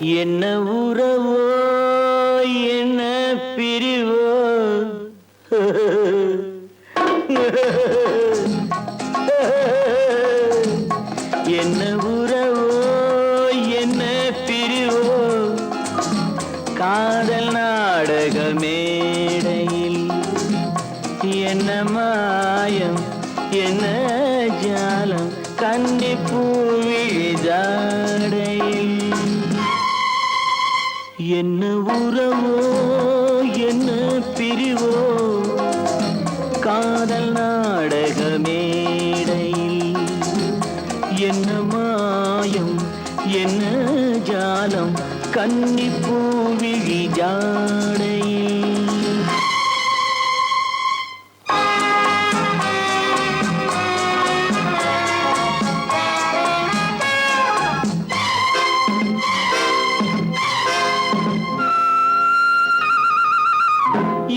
என்ன உறவோ என்ன பிரிவோ என்ன உறவோ என்ன பிரிவோ காதல் நாடக மேடையில் என்ன மாயம் என்ன ஜாலம் கன்னி பூவிழி ஜாடையில் என்ன உறவோ என்ன பிரிவோ காதல் நாடக மேடையில் என்ன மாயம் என்ன ஜாலம் கன்னி பூவிழி ஜாடையில்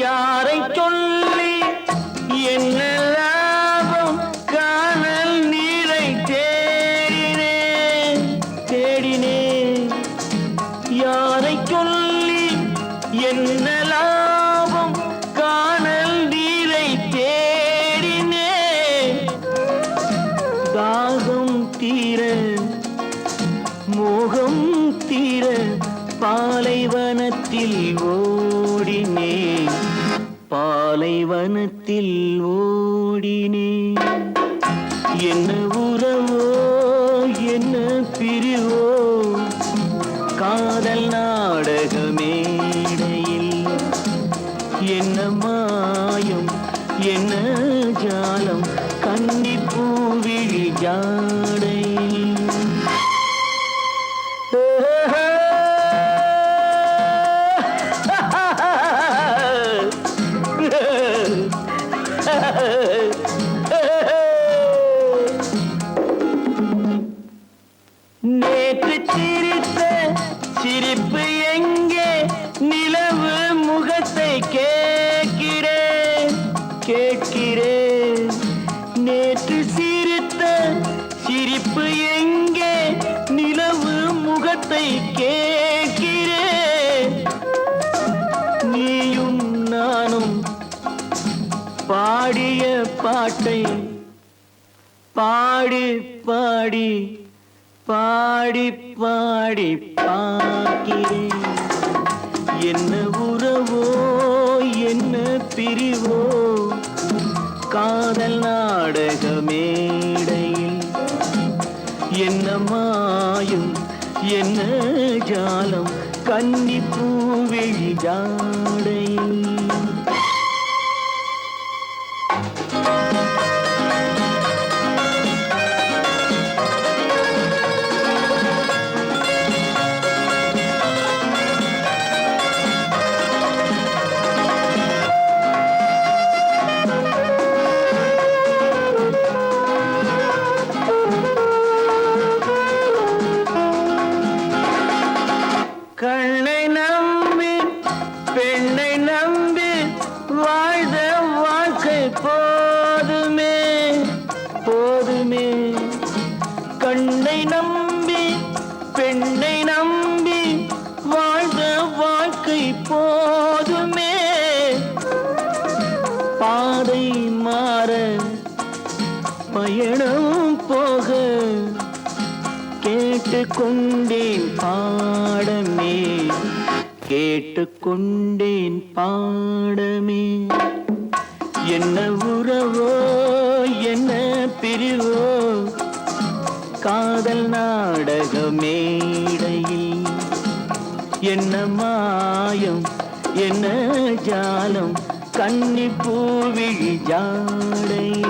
யாரை சொல்லி என்ன லாபம் காணல் நீரை தேடினேன் யாரை சொல்லி என்ன லாபம் காணல் நீரை தேடினேன் தாகம் தீர மோகம் தீர பாலைவனத்தில் ஓடினேன் பாலைவனத்தில் ஓடினேன் என்ன உறவோ என்ன பிரிவோ காதல் நாடக மேடையில் என்ன மாயம் என்ன ஜாலம் கன்னி பூவிழி ஜாடையில் நேற்று சிரித்த சிரிப்பு எங்கே நிலவு முகத்தை கேட்கிறேன் நேற்று சிரித்த சிரிப்பு எங்கே நிலவு முகத்தை கேட்கிறேன் நீயும் நானும் பாடிய பாட்டை பாடி பாடி பாடி பாடி பார்க்கிறேன் என்ன உறவோ என்ன பிரிவோ காதல் நாடக மேடையில் என்ன மாயும் என்ன ஜாலம் கன்னி பூவிழி ஜாடையில் கண்ணை நம்பி பெண்ணை நம்பி வாழ்ந்த வாழ்க்கை போதுமே கண்ணை நம்பி பெண்ணை நம்பி வாழ்ந்த வாழ்க்கை போதுமே பாதை மாற பயணம் போக கேட்டுக்கொண்டேன் பாடமே என்ன உறவோ என்ன பிரிவோ காதல் நாடக மேடையில் என்ன மாயம் என்ன ஜாலம் கன்னி பூவிழி ஜாடையில்